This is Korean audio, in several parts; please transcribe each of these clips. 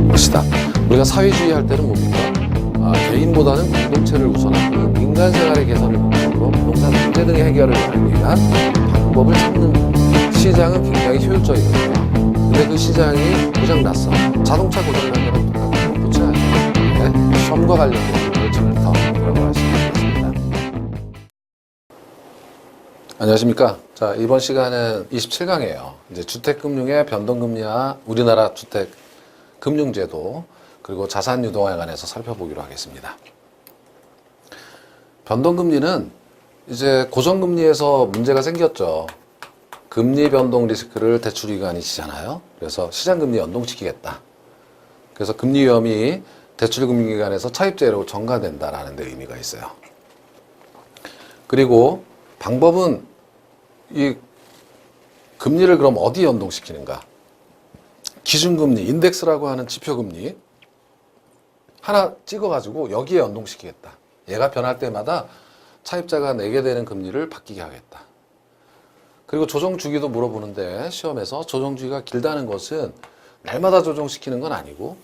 것이다. 우리가 사회주의 할 때는 뭡니까? 개인보다는 공동체를 우선하고 인간 생활의 개선을 목적으로 부동산 문제 등의 해결을 위한 방법을 찾는 시장은 굉장히 효율적이거든요. 근데 그 시장이 고장났어. 자동차 고장난 거랑 똑같은 거 고쳐야죠. 네? 시험과 관련된 부분을 처음부터 말씀드리겠습니다. 안녕하십니까. 자, 이번 시간은 27강이에요. 이제 주택금융의 변동금리와 우리나라 주택금융제도 그리고 자산유동화에 관해서 살펴보기로 하겠습니다. 변동금리는 이제 고정금리에서 문제가 생겼죠. 금리 변동 리스크를 대출기관이 지잖아요. 그래서 시장금리 연동시키겠다. 그래서 금리 위험이 대출금융기관에서 차입자로 전가된다라는 데 의미가 있어요. 그리고 방법은 이 금리를 그럼 어디 연동시키는가? 기준금리, 인덱스라고 하는 지표금리 하나 찍어가지고 여기에 연동시키겠다. 얘가 변할 때마다 차입자가 내게 되는 금리를 바뀌게 하겠다. 그리고 조정주기도 물어보는데 시험에서 조정주기가 길다는 것은 날마다 조정시키는 건 아니고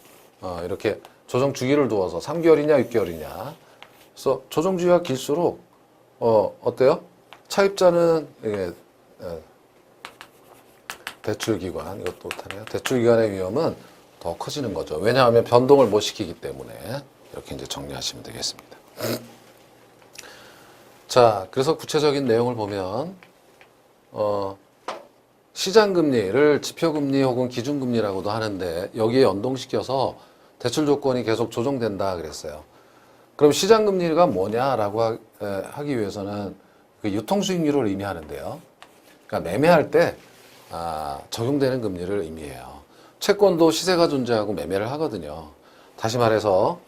이렇게 조정주기를 두어서 3개월이냐 6개월이냐 그래서 조정주기가 길수록 어때요? 차입자는 대출기관 이것도 못하네요. 대출기관의 위험은 더 커지는 거죠. 왜냐하면 변동을 못 시키기 때문에 이렇게 이제 정리하시면 되겠습니다. 자, 그래서 구체적인 내용을 보면 시장금리를 지표금리 혹은 기준금리라고도 하는데 여기에 연동시켜서 대출 조건이 계속 조정된다 그랬어요. 그럼 시장금리가 뭐냐라고 하기 위해서는 그 유통수익률을 의미하는데요. 그러니까 매매할 때 적용되는 금리를 의미해요. 채권도 시세가 존재하고 매매를 하거든요. 다시 말해서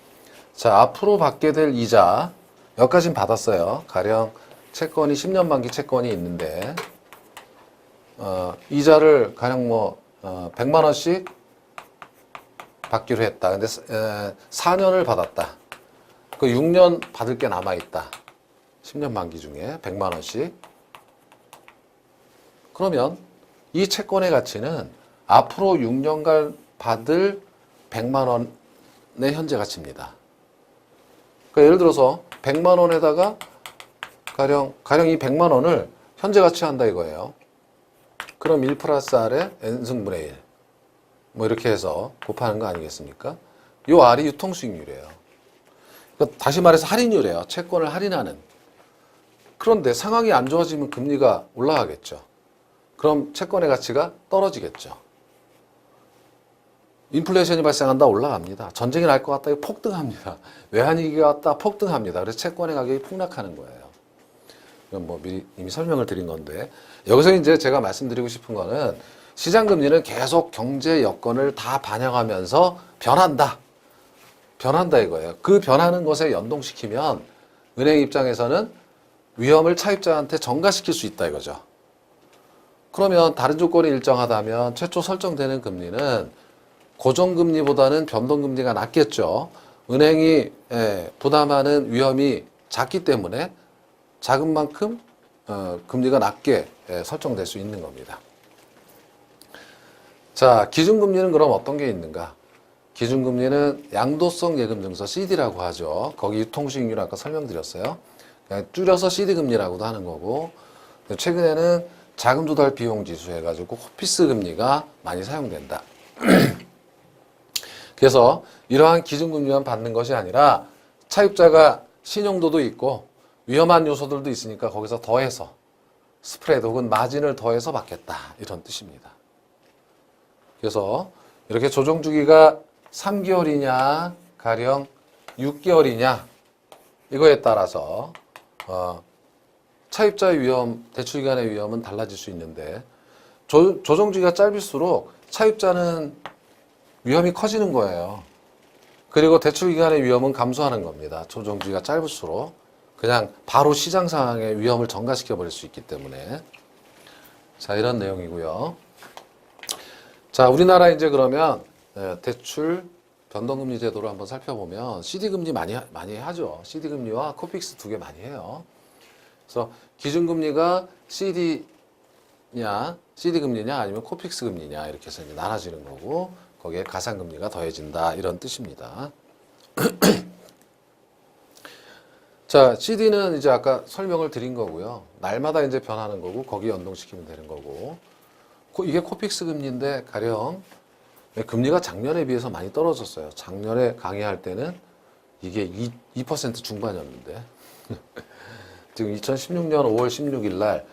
자 앞으로 받게 될 이자 여기까지는 받았어요. 가령 채권이 10년 만기 채권이 있는데 이자를 가령 100만 원씩 받기로 했다. 근데 4년을 받았다. 그 6년 받을 게 남아있다. 10년 만기 중에 100만 원씩. 그러면 이 채권의 가치는 앞으로 6년간 받을 100만 원의 현재 가치입니다. 그러니까 예를 들어서 100만 원에다가 가령 이 100만 원을 현재 가치한다 이거예요. 그럼 1 플러스 R에 N승분의 1. 뭐 이렇게 해서 곱하는 거 아니겠습니까? 요 R이 유통수익률이에요. 그러니까 다시 말해서 할인율이에요. 채권을 할인하는. 그런데 상황이 안 좋아지면 금리가 올라가겠죠. 그럼 채권의 가치가 떨어지겠죠. 인플레이션이 발생한다 올라갑니다. 전쟁이 날 것 같다 폭등합니다. 외환위기가 왔다 폭등합니다. 그래서 채권의 가격이 폭락하는 거예요. 이건 뭐 미리 이미 설명을 드린 건데 여기서 이제 제가 말씀드리고 싶은 거는 시장금리는 계속 경제 여건을 다 반영하면서 변한다 이거예요. 그 변하는 것에 연동시키면 은행 입장에서는 위험을 차입자한테 전가시킬 수 있다 이거죠. 그러면 다른 조건이 일정하다면 최초 설정되는 금리는 고정금리보다는 변동금리가 낮겠죠. 은행이 부담하는 위험이 작기 때문에 작은 만큼 금리가 낮게 설정될 수 있는 겁니다. 자, 기준금리는 그럼 어떤 게 있는가? 기준금리는 양도성 예금증서 CD라고 하죠. 거기 유통수익률 아까 설명드렸어요. 그냥 줄여서 CD금리라고도 하는 거고 최근에는 자금조달 비용지수 해가지고 호피스 금리가 많이 사용된다. 그래서 이러한 기준금리만 받는 것이 아니라 차입자가 신용도도 있고 위험한 요소들도 있으니까 거기서 더해서 스프레드 혹은 마진을 더해서 받겠다 이런 뜻입니다. 그래서 이렇게 조정주기가 3개월이냐 가령 6개월이냐 이거에 따라서 차입자의 위험, 대출기관의 위험은 달라질 수 있는데 조정주기가 짧을수록 차입자는 위험이 커지는 거예요. 그리고 대출기관의 위험은 감소하는 겁니다. 조정주기가 짧을수록 그냥 바로 시장 상황의 위험을 전가시켜 버릴 수 있기 때문에 자 이런 내용이고요. 자 우리나라 이제 그러면 대출 변동금리 제도를 한번 살펴보면 CD금리 많이 하죠. CD금리와 코픽스 두 개 많이 해요. 그래서 기준금리가 CD금리냐 아니면 코픽스 금리냐 이렇게 해서 이제 나눠지는 거고 거기에 가상금리가 더해진다 이런 뜻입니다. 자, CD는 이제 아까 설명을 드린 거고요. 날마다 이제 변하는 거고 거기에 연동시키면 되는 거고 이게 코픽스 금리인데 가령 금리가 작년에 비해서 많이 떨어졌어요. 작년에 강의할 때는 이게 2% 중반이었는데 지금 2016년 5월 16일 날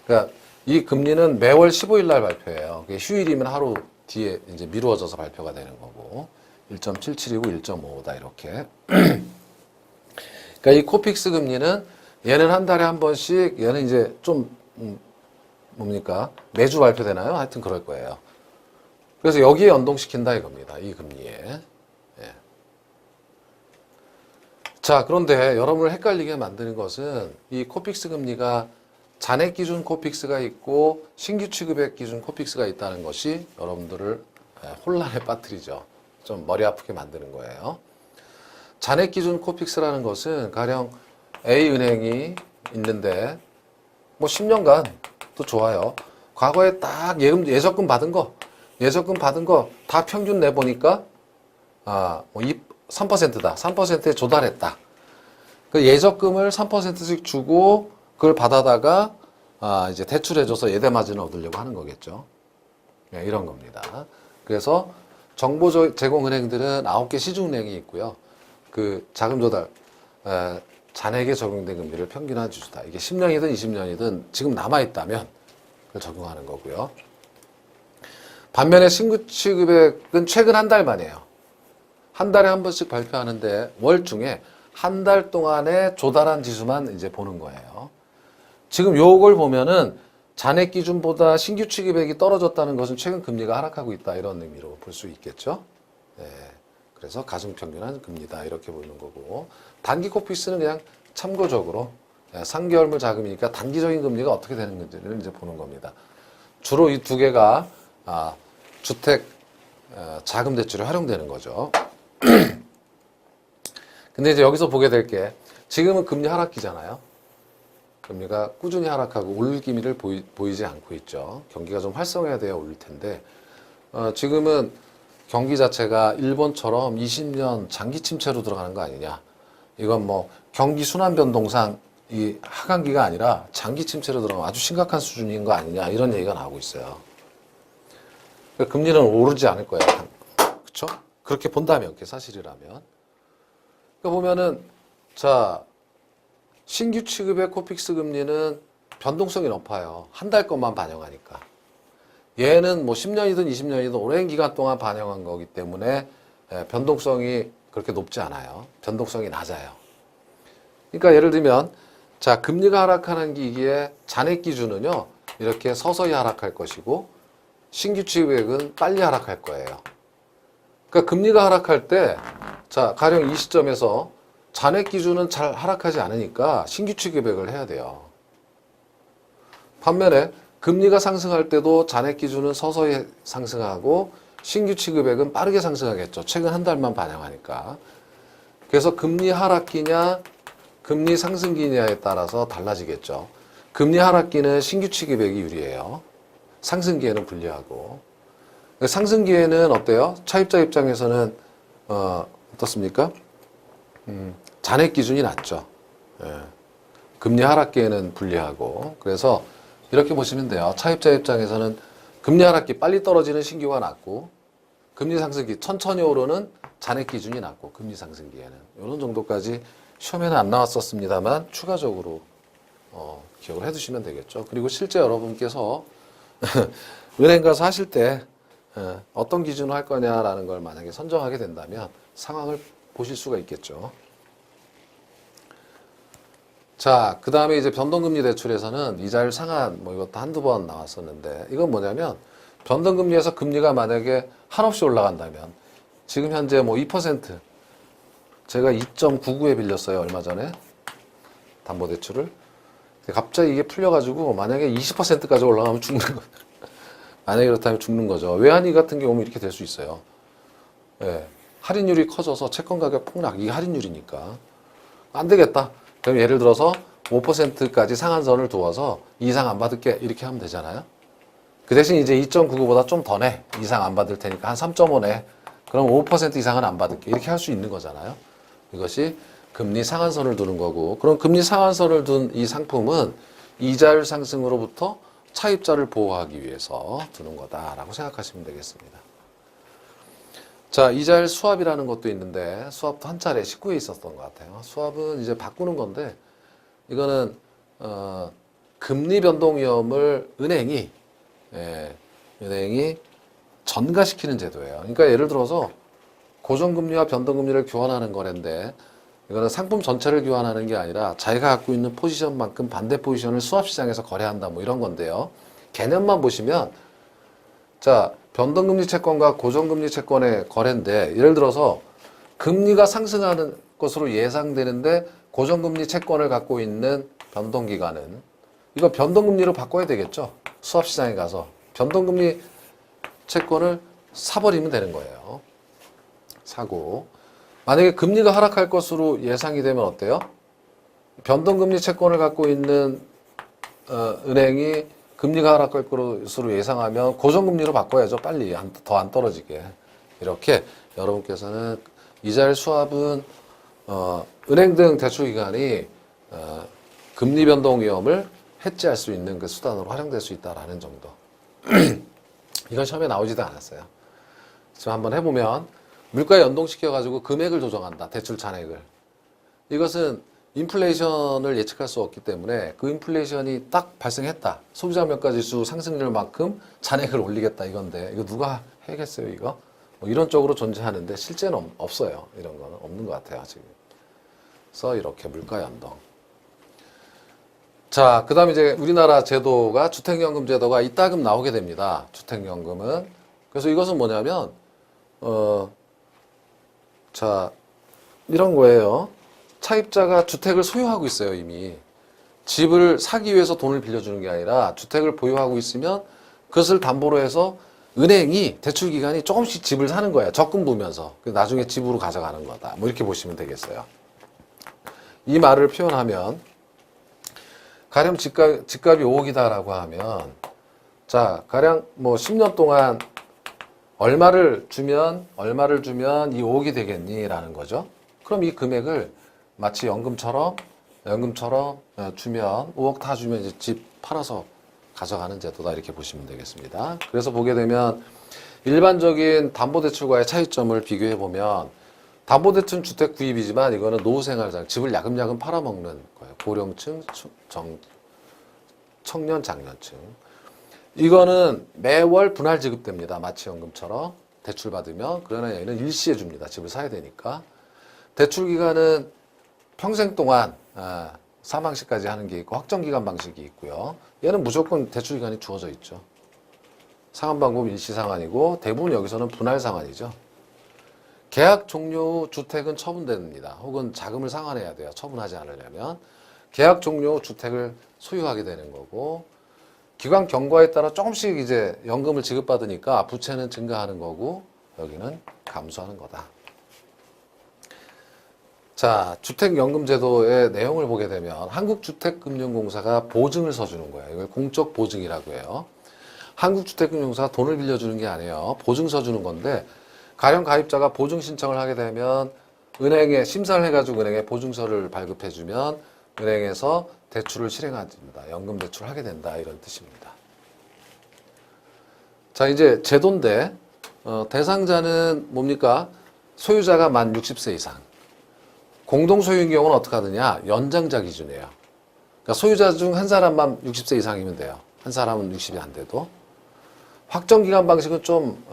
그러니까 이 금리는 매월 15일 날 발표해요. 그게 휴일이면 하루 뒤에 이제 미루어져서 발표가 되는 거고 1.77이고 1.55다 이렇게. 그러니까 이 코픽스 금리는 얘는 한 달에 한 번씩 얘는 이제 좀 뭡니까? 매주 발표되나요? 하여튼 그럴 거예요. 그래서 여기에 연동시킨다 이겁니다. 이 금리에. 예. 자, 그런데 여러분을 헷갈리게 만드는 것은 이 코픽스 금리가 잔액 기준 코픽스가 있고 신규 취급액 기준 코픽스가 있다는 것이 여러분들을 혼란에 빠뜨리죠. 좀 머리 아프게 만드는 거예요. 잔액 기준 코픽스라는 것은 가령 A은행이 있는데 뭐 10년간 또 좋아요. 과거에 딱 예적금 받은 거 다 평균 내보니까 뭐 3%다. 3%에 조달했다. 그 예적금을 3%씩 주고 그걸 받아다가 이제 대출해줘서 예대마진을 얻으려고 하는 거겠죠. 네, 이런 겁니다. 그래서 정보 제공 은행들은 9개 시중은행이 있고요. 그 자금 조달 잔액에 적용된 금리를 평균한 주수다. 이게 10년이든 20년이든 지금 남아있다면 그걸 적용하는 거고요. 반면에 신규 취급액은 최근 한 달 만이에요. 한 달에 한 번씩 발표하는데 월 중에 한 달 동안에 조달한 지수만 이제 보는 거예요. 지금 요걸 보면은 잔액 기준보다 신규 취급액이 떨어졌다는 것은 최근 금리가 하락하고 있다 이런 의미로 볼 수 있겠죠. 네. 그래서 가중평균한 금리다 이렇게 보는 거고 단기 코픽스는 그냥 참고적으로 상계월물 자금이니까 단기적인 금리가 어떻게 되는 건지를 이제 보는 겁니다. 주로 이 두 개가 주택 자금 대출에 활용되는 거죠. 근데 이제 여기서 보게 될 게 지금은 금리 하락기잖아요. 금리가 꾸준히 하락하고 오를 기미를 보이지 않고 있죠. 경기가 좀 활성화해야 돼야 오를 텐데 지금은 경기 자체가 일본처럼 20년 장기 침체로 들어가는 거 아니냐. 이건 뭐 경기 순환 변동상 이 하강기가 아니라 장기 침체로 들어가면 아주 심각한 수준인 거 아니냐. 이런 얘기가 나오고 있어요. 그러니까 금리는 오르지 않을 거예요. 그렇죠? 그렇게 본다면, 그게 사실이라면. 그러니까 보면은 자 신규 취급의 코픽스 금리는 변동성이 높아요. 한 달 것만 반영하니까. 얘는 뭐 10년이든 20년이든 오랜 기간 동안 반영한 거기 때문에 변동성이 그렇게 높지 않아요. 변동성이 낮아요. 그러니까 예를 들면 자 금리가 하락하는 기기에 잔액 기준은요. 이렇게 서서히 하락할 것이고 신규 취급액은 빨리 하락할 거예요. 그러니까 금리가 하락할 때 자 가령 이 시점에서 잔액 기준은 잘 하락하지 않으니까 신규 취급액을 해야 돼요. 반면에 금리가 상승할 때도 잔액 기준은 서서히 상승하고 신규 취급액은 빠르게 상승하겠죠. 최근 한 달만 반영하니까. 그래서 금리 하락기냐 금리 상승기냐에 따라서 달라지겠죠. 금리 하락기는 신규 취급액이 유리해요. 상승기에는 불리하고. 상승기에는 어때요? 차입자 입장에서는 어떻습니까? 잔액 기준이 낮죠. 예. 금리 하락기에는 불리하고. 그래서 이렇게 보시면 돼요. 차입자 입장에서는 금리 하락기 빨리 떨어지는 신규가 낮고 금리 상승기 천천히 오르는 잔액 기준이 낮고 금리 상승기에는 이런 정도까지 시험에는 안 나왔었습니다만 추가적으로 기억을 해두시면 되겠죠. 그리고 실제 여러분께서 은행 가서 하실 때 어떤 기준으로 할 거냐라는 걸 만약에 선정하게 된다면 상황을 보실 수가 있겠죠. 자, 그 다음에 이제 변동금리 대출에서는 이자율 상한 뭐 이것도 한두 번 나왔었는데 이건 뭐냐면 변동금리에서 금리가 만약에 한없이 올라간다면 지금 현재 뭐 2% 제가 2.99에 빌렸어요. 얼마 전에 담보대출을. 갑자기 이게 풀려가지고 만약에 20%까지 올라가면 죽는 거예요. 만약에 그렇다면 죽는 거죠. 외환위 같은 경우는 이렇게 될 수 있어요. 예, 할인율이 커져서 채권 가격 폭락. 이게 할인율이니까. 안 되겠다. 그럼 예를 들어서 5%까지 상한선을 두어서 이상 안 받을게 이렇게 하면 되잖아요. 그 대신 이제 2.99보다 좀 더 내. 이상 안 받을 테니까 한 3.5 내. 그럼 5% 이상은 안 받을게. 이렇게 할 수 있는 거잖아요. 이것이 금리 상한선을 두는 거고, 그럼 금리 상한선을 둔 이 상품은 이자율 상승으로부터 차입자를 보호하기 위해서 두는 거다라고 생각하시면 되겠습니다. 자, 이자율 수합이라는 것도 있는데, 수합도 한 차례 19에 있었던 것 같아요. 수합은 이제 바꾸는 건데, 이거는 금리 변동 위험을 은행이 전가시키는 제도예요. 그러니까 예를 들어서 고정금리와 변동금리를 교환하는 거래인데, 이거는 상품 전체를 교환하는 게 아니라 자기가 갖고 있는 포지션만큼 반대 포지션을 수합시장에서 거래한다, 뭐 이런 건데요. 개념만 보시면, 자, 변동금리 채권과 고정금리 채권의 거래인데, 예를 들어서 금리가 상승하는 것으로 예상되는데 고정금리 채권을 갖고 있는 변동기관은 이거 변동금리로 바꿔야 되겠죠. 수합시장에 가서 변동금리 채권을 사버리면 되는 거예요. 사고, 만약에 금리가 하락할 것으로 예상이 되면 어때요? 변동금리 채권을 갖고 있는 은행이 금리가 하락할 것으로 예상하면 고정금리로 바꿔야죠. 빨리 더 안 떨어지게. 이렇게 여러분께서는 이자율 수합은 은행 등 대출기관이 금리 변동 위험을 해지할 수 있는 그 수단으로 활용될 수 있다라는 정도. 이건 시험에 나오지도 않았어요. 지금 한번 해보면 물가에 연동시켜가지고 금액을 조정한다. 대출 잔액을. 이것은 인플레이션을 예측할 수 없기 때문에 그 인플레이션이 딱 발생했다. 소비자 물가지수 상승률만큼 잔액을 올리겠다 이건데 이거 누가 해겠어요 이거? 뭐 이런 쪽으로 존재하는데 실제는 없어요. 이런 거는 없는 것 같아요 지금. 그래서 이렇게 물가 연동. 자, 그 다음에 이제 우리나라 제도가 주택연금 제도가 이따금 나오게 됩니다. 주택연금은. 그래서 이것은 뭐냐면 자, 이런 거예요. 차입자가 주택을 소유하고 있어요, 이미. 집을 사기 위해서 돈을 빌려주는 게 아니라 주택을 보유하고 있으면 그것을 담보로 해서 은행이, 대출기관이 조금씩 집을 사는 거예요. 적금 부으면서. 나중에 집으로 가져가는 거다. 뭐 이렇게 보시면 되겠어요. 이 말을 표현하면, 가령 집값이 5억이다라고 하면, 자, 가령 뭐 10년 동안 얼마를 주면 이 5억이 되겠니? 라는 거죠. 그럼 이 금액을 마치 연금처럼 주면 5억 다 주면 이제 집 팔아서 가져가는 제도다 이렇게 보시면 되겠습니다. 그래서 보게 되면 일반적인 담보대출과의 차이점을 비교해 보면 담보대출은 주택 구입이지만 이거는 노후생활장, 집을 야금야금 팔아먹는 거예요. 고령층, 청년, 장년층. 이거는 매월 분할 지급됩니다. 마치 연금처럼 대출 받으면. 그러나 얘는 일시에 줍니다. 집을 사야 되니까. 대출 기간은 평생 동안 사망 시까지 하는 게 있고 확정기간 방식이 있고요. 얘는 무조건 대출 기간이 주어져 있죠. 상환 방법 일시 상환이고 대부분 여기서는 분할 상환이죠. 계약 종료 후 주택은 처분됩니다. 혹은 자금을 상환해야 돼요. 처분하지 않으려면. 계약 종료 후 주택을 소유하게 되는 거고, 기관 경과에 따라 조금씩 이제 연금을 지급받으니까 부채는 증가하는 거고 여기는 감소하는 거다. 자, 주택연금제도의 내용을 보게 되면 한국주택금융공사가 보증을 서주는 거예요. 이걸 공적 보증이라고 해요. 한국주택금융공사가 돈을 빌려주는 게 아니에요. 보증 서주는 건데, 가령 가입자가 보증 신청을 하게 되면 은행에 심사를 해가지고 은행에 보증서를 발급해주면 은행에서 대출을 실행합니다. 연금 대출을 하게 된다 이런 뜻입니다. 자, 이제 제도인데 대상자는 뭡니까? 소유자가 만 60세 이상. 공동 소유인 경우는 어떻게 하느냐? 연장자 기준이에요. 그러니까 소유자 중 한 사람만 60세 이상이면 돼요. 한 사람은 60이 안 돼도. 확정기간 방식은 좀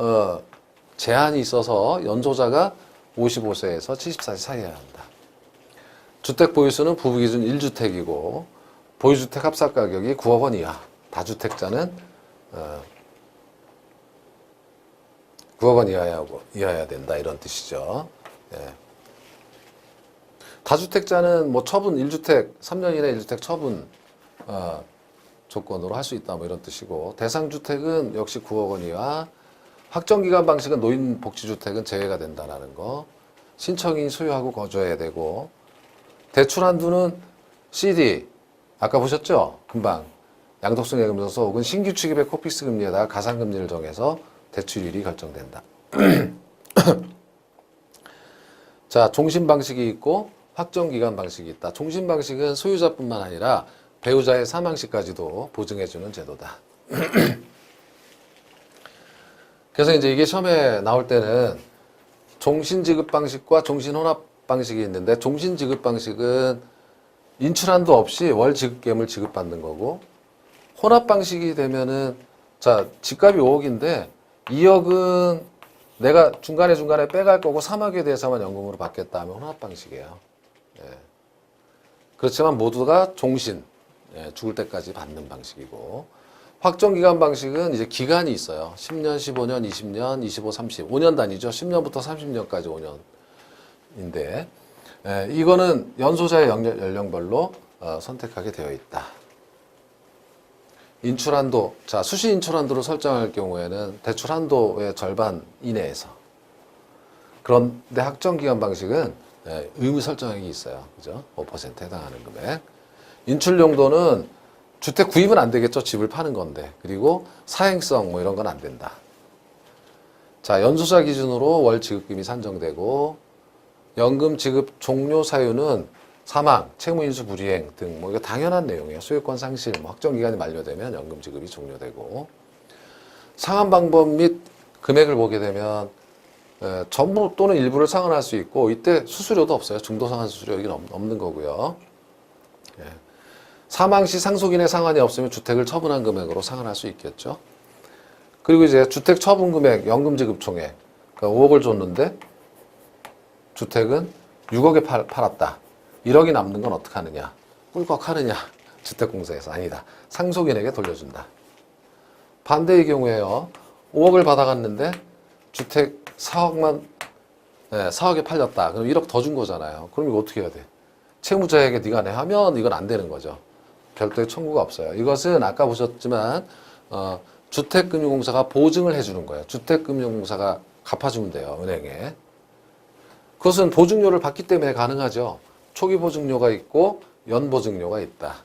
제한이 있어서 연소자가 55세에서 74세 사이여야 한다. 주택 보유수는 부부 기준 1주택이고 보유주택 합산 가격이 9억 원 이하. 다주택자는 9억 원 이하여야 된다 이런 뜻이죠. 예. 다주택자는 뭐 처분 1주택 3년 이내 1주택 처분 조건으로 할 수 있다 뭐 이런 뜻이고, 대상주택은 역시 9억 원 이하, 확정기간 방식은 노인복지주택은 제외가 된다라는 거, 신청인이 소유하고 거주해야 되고, 대출 한도는 CD 아까 보셨죠? 금방 양도성 예금자서 혹은 신규 취급의 코픽스 금리에다가 가상금리를 정해서 대출율이 결정된다. 자, 종신 방식이 있고 확정기간 방식이 있다. 종신 방식은 소유자뿐만 아니라 배우자의 사망 시까지도 보증해주는 제도다. 그래서 이제 이게 시험에 나올 때는 종신 지급 방식과 종신 혼합 방식이 있는데, 종신 지급 방식은 인출한도 없이 월 지급금을 지급받는 거고, 혼합 방식이 되면은, 자, 집값이 5억인데 2억은 내가 중간에 빼갈 거고 3억에 대해서만 연금으로 받겠다 하면 혼합 방식이에요. 예. 그렇지만 모두가 종신, 예, 죽을 때까지 받는 방식이고, 확정기간 방식은 이제 기간이 있어요. 10년, 15년, 20년, 25, 30, 5년 단위죠. 10년부터 30년까지 5년인데, 예, 이거는 연소자의 연령별로 선택하게 되어 있다. 인출한도, 자, 수시 인출한도를 설정할 경우에는 대출 한도의 절반 이내에서. 그런데 확정기간 방식은 의무 설정액이 있어요. 그죠? 5%에 해당하는 금액. 인출 용도는 주택 구입은 안 되겠죠. 집을 파는 건데. 그리고 사행성 뭐 이런 건 안 된다. 자, 연소자 기준으로 월 지급금이 산정되고, 연금 지급 종료 사유는 사망, 채무인수 불이행 등 뭐 이거 당연한 내용이에요. 소유권 상실, 뭐 확정 기간이 만료되면 연금 지급이 종료되고, 상환 방법 및 금액을 보게 되면 전부 또는 일부를 상환할 수 있고, 이때 수수료도 없어요. 중도 상환 수수료 여기는 없는 거고요. 예. 사망 시 상속인의 상환이 없으면 주택을 처분한 금액으로 상환할 수 있겠죠. 그리고 이제 주택 처분 금액, 연금 지급 총액, 그러니까 5억을 줬는데 주택은 6억에 팔았다. 1억이 남는 건 어떻게 하느냐? 꿀꺽 하느냐? 주택공사에서 아니다. 상속인에게 돌려준다. 반대의 경우에요. 5억을 받아갔는데 주택 4억만, 4억에 팔렸다. 그럼 1억 더 준 거잖아요. 그럼 이거 어떻게 해야 돼? 채무자에게 네가 내 하면 이건 안 되는 거죠. 별도의 청구가 없어요. 이것은 아까 보셨지만 주택금융공사가 보증을 해주는 거예요. 주택금융공사가 갚아주면 돼요. 은행에. 그것은 보증료를 받기 때문에 가능하죠. 초기 보증료가 있고 연보증료가 있다.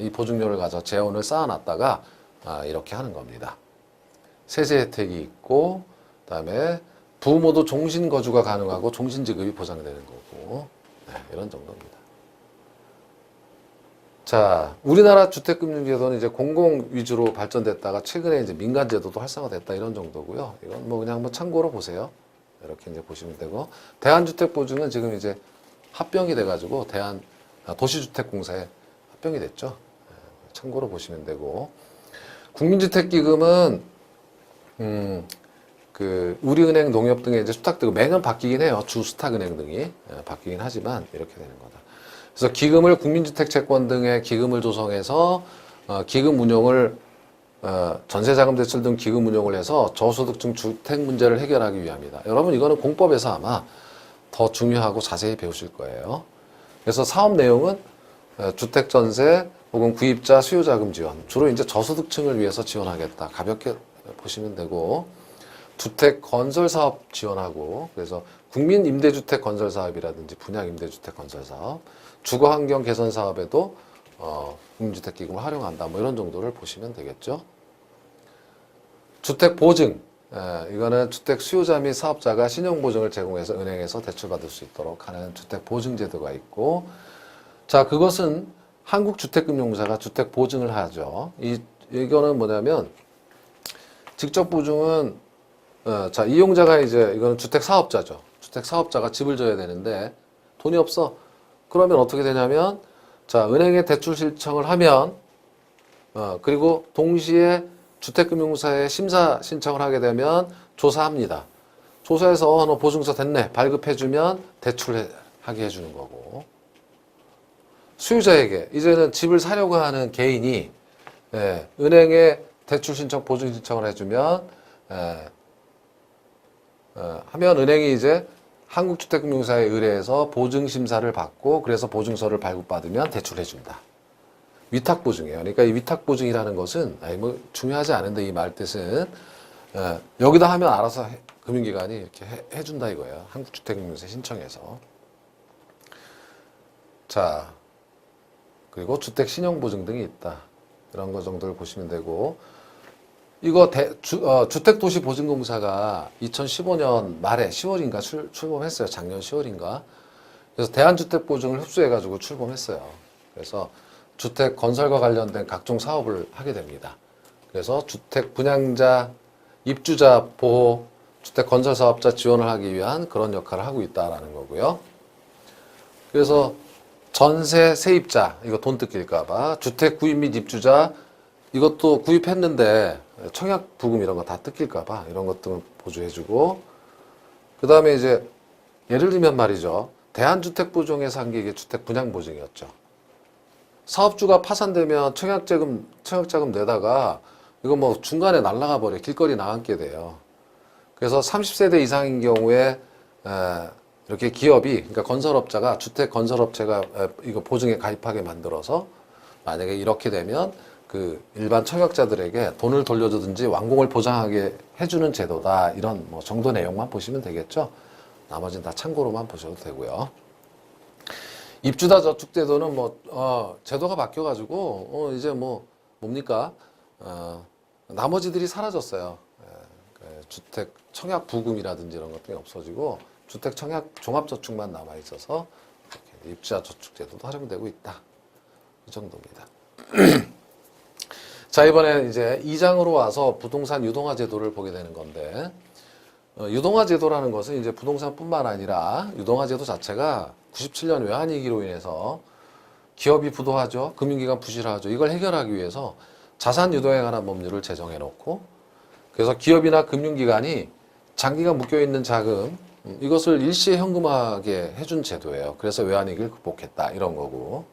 이 보증료를 가져 재원을 쌓아놨다가 이렇게 하는 겁니다. 세제 혜택이 있고, 그다음에 부모도 종신 거주가 가능하고 종신 지급이 보장되는 거고, 이런 정도입니다. 자, 우리나라 주택금융제도는 이제 공공 위주로 발전됐다가 최근에 이제 민간 제도도 활성화됐다, 이런 정도고요. 이건 뭐 그냥 참고로 보세요. 이렇게 이제 보시면 되고, 대한주택보증은 지금 이제 합병이 돼가지고 도시주택공사에 합병이 됐죠. 참고로 보시면 되고, 국민주택기금은 우리은행, 농협 등의 이제 수탁되고 매년 바뀌긴 해요. 주수탁은행 등이 바뀌긴 하지만 이렇게 되는 거다. 그래서 기금을 국민주택 채권 등의 기금을 조성해서 기금 운용을 전세자금 대출 등 기금 운용을 해서 저소득층 주택 문제를 해결하기 위함이다. 여러분, 이거는 공법에서 아마 더 중요하고 자세히 배우실 거예요. 그래서 사업 내용은 주택 전세 혹은 구입자 수요자금 지원, 주로 이제 저소득층을 위해서 지원하겠다. 가볍게 보시면 되고, 주택 건설 사업 지원하고, 그래서 국민 임대주택 건설 사업이라든지 분양 임대주택 건설 사업, 주거 환경 개선 사업에도 국민주택 기금을 활용한다. 뭐 이런 정도를 보시면 되겠죠. 주택 보증, 이거는 주택 수요자 및 사업자가 신용보증을 제공해서 은행에서 대출받을 수 있도록 하는 주택보증제도가 있고, 자, 그것은 한국주택금융공사가 주택보증을 하죠. 이거는 뭐냐면, 직접 보증은, 자, 이용자가 이제, 이거는 주택사업자죠. 주택사업자가 집을 져야 되는데, 돈이 없어. 그러면 어떻게 되냐면, 자, 은행에 대출 신청을 하면, 그리고 동시에 주택금융공사에 심사 신청을 하게 되면 조사합니다. 조사해서 너 보증서 됐네, 발급해주면 대출하게 해주는 거고, 수요자에게 이제는 집을 사려고 하는 개인이 은행에 대출 신청, 보증 신청을 해주면 하면 은행이 이제 한국주택금융공사에 의뢰해서 보증 심사를 받고, 그래서 보증서를 발급받으면 대출해준다. 위탁보증이에요. 그러니까 이 위탁보증이라는 것은 뭐 중요하지 않은데, 이 말 뜻은 여기다 하면 알아서 금융기관이 이렇게 해준다 이거예요. 한국주택금융공사에 신청해서. 자, 그리고 주택신용보증 등이 있다. 이런 거 정도를 보시면 되고, 이거 주택도시보증공사가 2015년 말에 10월인가 출범했어요. 작년 10월인가. 그래서 대한주택보증을 흡수해가지고 출범했어요. 그래서 주택 건설과 관련된 각종 사업을 하게 됩니다. 그래서 주택 분양자, 입주자 보호, 주택 건설 사업자 지원을 하기 위한 그런 역할을 하고 있다라는 거고요. 그래서 전세 세입자, 이거 돈 뜯길까봐, 주택 구입 및 입주자, 이것도 구입했는데 청약 부금 이런 거 다 뜯길까봐 이런 것들 보조해주고, 그 다음에 이제 예를 들면 말이죠. 대한주택보증에서 한 게 이게 주택 분양보증이었죠. 사업주가 파산되면 청약자금 내다가 이거 뭐 중간에 날아가 버려. 길거리 나앉게 돼요. 그래서 30세대 이상인 경우에 이렇게 기업이, 그러니까 건설업자가, 주택 건설업체가 이거 보증에 가입하게 만들어서 만약에 이렇게 되면 그 일반 청약자들에게 돈을 돌려주든지 완공을 보장하게 해주는 제도다. 이런 뭐 정도 내용만 보시면 되겠죠. 나머지는 다 참고로만 보셔도 되고요. 입주자 저축제도는 제도가 바뀌어가지고 이제 뭡니까? 나머지들이 사라졌어요. 주택 청약 부금이라든지 이런 것들이 없어지고 주택 청약 종합저축만 남아 있어서 입주자 저축제도도 활용되고 있다. 이 정도입니다. 자, 이번에 이제 2장으로 와서 부동산 유동화 제도를 보게 되는 건데, 유동화 제도라는 것은 이제 부동산뿐만 아니라 유동화 제도 자체가 97년 외환위기로 인해서 기업이 부도하죠. 금융기관 부실하죠. 이걸 해결하기 위해서 자산 유동에 관한 법률을 제정해 놓고, 그래서 기업이나 금융기관이 장기간 묶여있는 자금, 이것을 일시에 현금화하게 해준 제도예요. 그래서 외환위기를 극복했다. 이런 거고.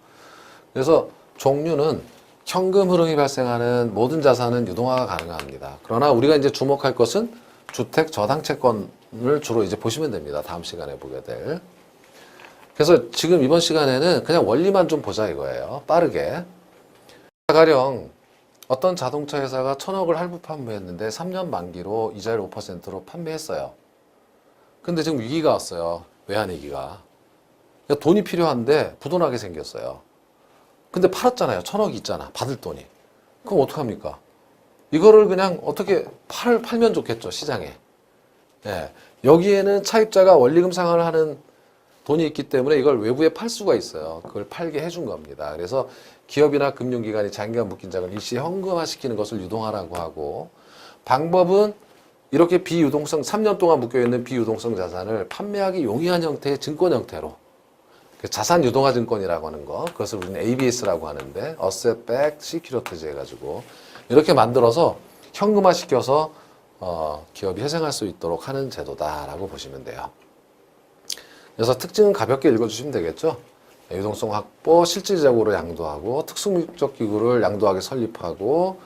그래서 종류는 현금 흐름이 발생하는 모든 자산은 유동화가 가능합니다. 그러나 우리가 이제 주목할 것은 주택 저당 채권을 주로 이제 보시면 됩니다. 다음 시간에 보게 될. 그래서 지금 이번 시간에는 그냥 원리만 좀 보자 이거예요. 빠르게. 가령 어떤 자동차 회사가 1,000억을 할부 판매했는데 3년 만기로 이자를 5%로 판매했어요. 근데 지금 위기가 왔어요. 외환위기가. 그러니까 돈이 필요한데 부도나게 생겼어요. 근데 팔았잖아요. 1,000억이 있잖아. 받을 돈이. 그럼 어떡합니까? 이거를 그냥 어떻게 팔면 좋겠죠. 시장에. 예. 여기에는 차입자가 원리금 상환을 하는 돈이 있기 때문에 이걸 외부에 팔 수가 있어요. 그걸 팔게 해준 겁니다. 그래서 기업이나 금융기관이 장기간 묶인 자금을 일시 현금화시키는 것을 유동화라고 하고, 방법은 이렇게 비유동성, 3년 동안 묶여있는 비유동성 자산을 판매하기 용이한 형태의 증권 형태로, 자산 유동화 증권이라고 하는 거, 그것을 우리는 ABS라고 하는데, Asset Backed Securities 해가지고 이렇게 만들어서 현금화시켜서 기업이 회생할 수 있도록 하는 제도다라고 보시면 돼요. 그래서 특징은 가볍게 읽어주시면 되겠죠. 유동성 확보, 실질적으로 양도하고, 특수목적 기구를 양도하게 설립하고,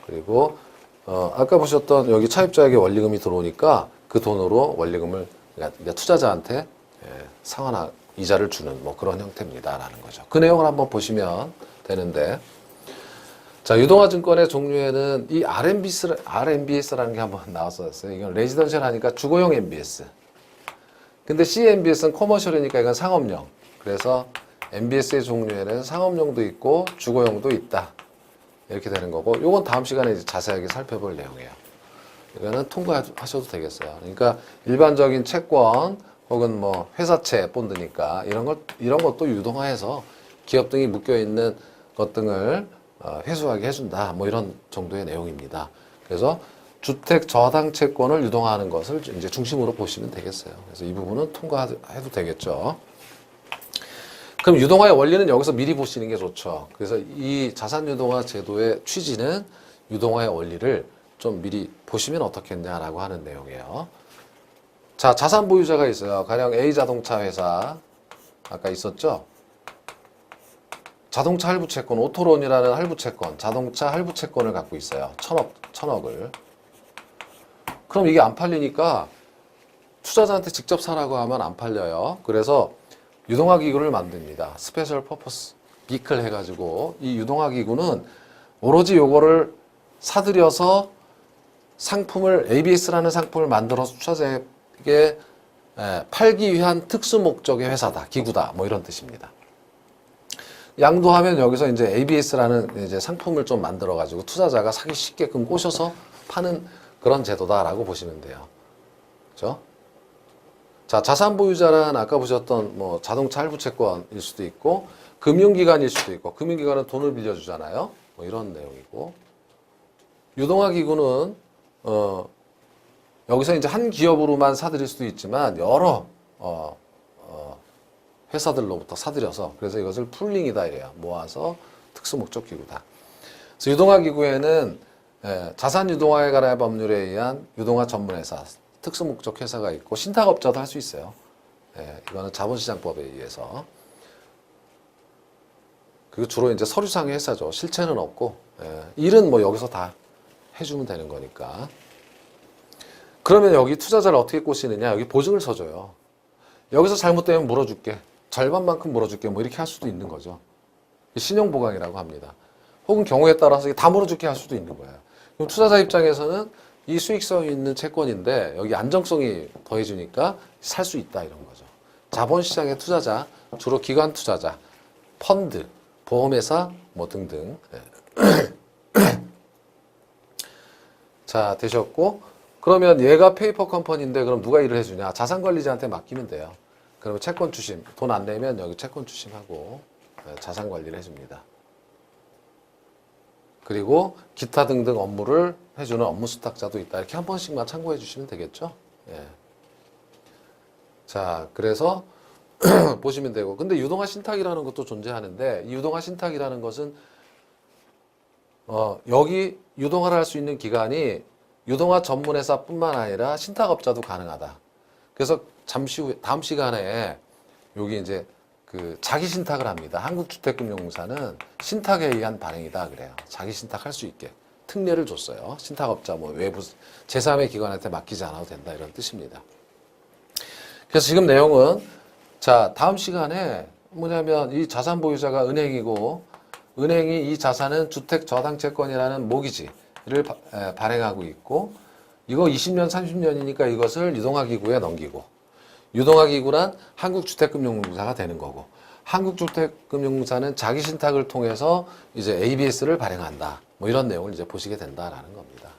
그리고 아까 보셨던 여기 차입자에게 원리금이 들어오니까 그 돈으로 원리금을 그러니까 투자자한테 상환 이자를 주는 뭐 그런 형태입니다라는 거죠. 그 내용을 한번 보시면 되는데, 자, 유동화 증권의 종류에는 이 RMBS라는 게 한번 나왔었어요. 이건 레지던셜 하니까 주거용 MBS. 근데 CMBS는 커머셜이니까 이건 상업용. 그래서 MBS의 종류에는 상업용도 있고 주거용도 있다. 이렇게 되는 거고, 요건 다음 시간에 이제 자세하게 살펴볼 내용이에요. 이거는 통과하셔도 되겠어요. 그러니까 일반적인 채권 혹은 뭐 회사채 본드니까 이런 것도 유동화해서 기업 등이 묶여 있는 것 등을 회수하게 해준다. 뭐 이런 정도의 내용입니다. 그래서 주택 저당 채권을 유동화하는 것을 이제 중심으로 보시면 되겠어요. 그래서 이 부분은 통과해도 되겠죠. 그럼 유동화의 원리는 여기서 미리 보시는 게 좋죠. 그래서 이 자산 유동화 제도의 취지는 유동화의 원리를 좀 미리 보시면 어떻겠냐라고 하는 내용이에요. 자, 자산 보유자가 있어요. 가령 A자동차 회사 아까 있었죠. 자동차 할부 채권, 오토론이라는 할부 채권, 자동차 할부 채권을 갖고 있어요. 1,000억을. 그럼 이게 안 팔리니까 투자자한테 직접 사라고 하면 안 팔려요. 그래서 유동화 기구를 만듭니다. 스페셜 퍼포스 비클 해가지고, 이 유동화 기구는 오로지 요거를 사들여서 상품을, ABS라는 상품을 만들어서 투자자에게 팔기 위한 특수 목적의 회사다, 기구다, 뭐 이런 뜻입니다. 양도하면 여기서 이제 ABS라는 이제 상품을 좀 만들어 가지고 투자자가 사기 쉽게끔 꼬셔서 파는 그런 제도다라고 보시면 돼요. 그렇죠? 자, 자산 보유자란 아까 보셨던 뭐 자동차 할부 채권일 수도 있고 금융기관일 수도 있고 금융기관은 돈을 빌려주잖아요. 뭐 이런 내용이고 유동화 기구는 여기서 이제 한 기업으로만 사들일 수도 있지만 여러 회사들로부터 사들여서 그래서 이것을 풀링이다 이래요. 모아서 특수 목적 기구다. 그래서 유동화 기구에는 자산 유동화에 관한 법률에 의한 유동화 전문회사, 특수 목적 회사가 있고 신탁업자도 할 수 있어요. 이거는 자본시장법에 의해서. 그리고 주로 이제 서류상의 회사죠. 실체는 없고 일은 뭐 여기서 다 해주면 되는 거니까. 그러면 여기 투자자를 어떻게 꼬시느냐? 여기 보증을 서줘요. 여기서 잘못되면 물어줄게. 절반만큼 물어줄게. 뭐 이렇게 할 수도 있는 거죠. 신용보강이라고 합니다. 혹은 경우에 따라서 다 물어줄게 할 수도 있는 거예요. 그럼 투자자 입장에서는 이 수익성이 있는 채권인데 여기 안정성이 더해주니까 살 수 있다 이런 거죠. 자본시장의 투자자, 주로 기관 투자자, 펀드, 보험회사 뭐 등등. 자, 되셨고 그러면 얘가 페이퍼 컴퍼니인데 그럼 누가 일을 해주냐? 자산관리자한테 맡기면 돼요. 그러면 채권 추심, 돈 안 내면 여기 채권 추심하고 자산관리를 해줍니다. 그리고 기타 등등 업무를 해주는 업무 수탁자도 있다. 이렇게 한 번씩만 참고해 주시면 되겠죠. 자, 그래서 보시면 되고. 근데 유동화 신탁이라는 것도 존재하는데 이 유동화 신탁이라는 것은 여기 유동화를 할 수 있는 기관이 유동화 전문회사뿐만 아니라 신탁업자도 가능하다. 그래서 잠시 후에 다음 시간에 여기 이제 그 자기 신탁을 합니다. 한국주택금융공사는 신탁에 의한 발행이다 그래요. 자기 신탁할 수 있게 특례를 줬어요. 신탁업자 뭐 외부 제3의 기관한테 맡기지 않아도 된다 이런 뜻입니다. 그래서 지금 내용은 자 다음 시간에 뭐냐면 이 자산 보유자가 은행이고 은행이 이 자산은 주택저당채권이라는 모기지를 발행하고 있고 이거 20년 30년이니까 이것을 유동화기구에 넘기고 유동화기구란 한국주택금융공사가 되는 거고 한국주택금융공사는 자기 신탁을 통해서 이제 ABS를 발행한다. 뭐 이런 내용을 이제 보시게 된다라는 겁니다.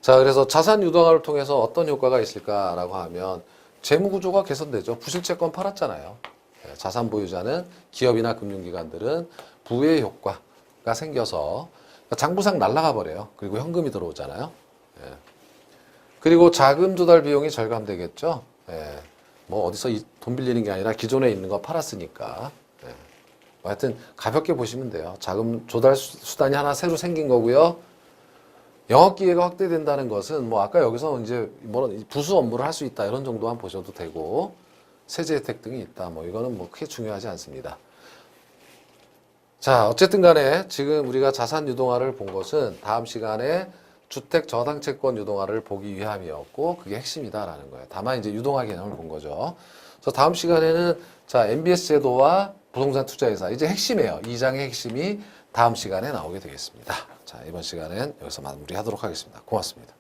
자, 그래서 자산 유동화를 통해서 어떤 효과가 있을까라고 하면 재무구조가 개선되죠. 부실채권 팔았잖아요. 자산 보유자는 기업이나 금융기관들은 부의 효과가 생겨서 장부상 날아가 버려요. 그리고 현금이 들어오잖아요. 그리고 자금 조달 비용이 절감되겠죠. 뭐 어디서 돈 빌리는 게 아니라 기존에 있는 거 팔았으니까. 하여튼 가볍게 보시면 돼요. 자금 조달 수단이 하나 새로 생긴 거고요. 영업 기회가 확대된다는 것은 뭐 아까 여기서 이제 뭐 부수 업무를 할 수 있다 이런 정도만 보셔도 되고 세제 혜택 등이 있다. 뭐 이거는 뭐 크게 중요하지 않습니다. 자, 어쨌든 간에 지금 우리가 자산 유동화를 본 것은 다음 시간에 주택 저당채권 유동화를 보기 위함이었고 그게 핵심이다라는 거예요. 다만 이제 유동화 개념을 본 거죠. 그래서 다음 시간에는 자, MBS 제도와 부동산 투자회사 이제 핵심이에요. 2장의 핵심이 다음 시간에 나오게 되겠습니다. 자, 이번 시간엔 여기서 마무리하도록 하겠습니다. 고맙습니다.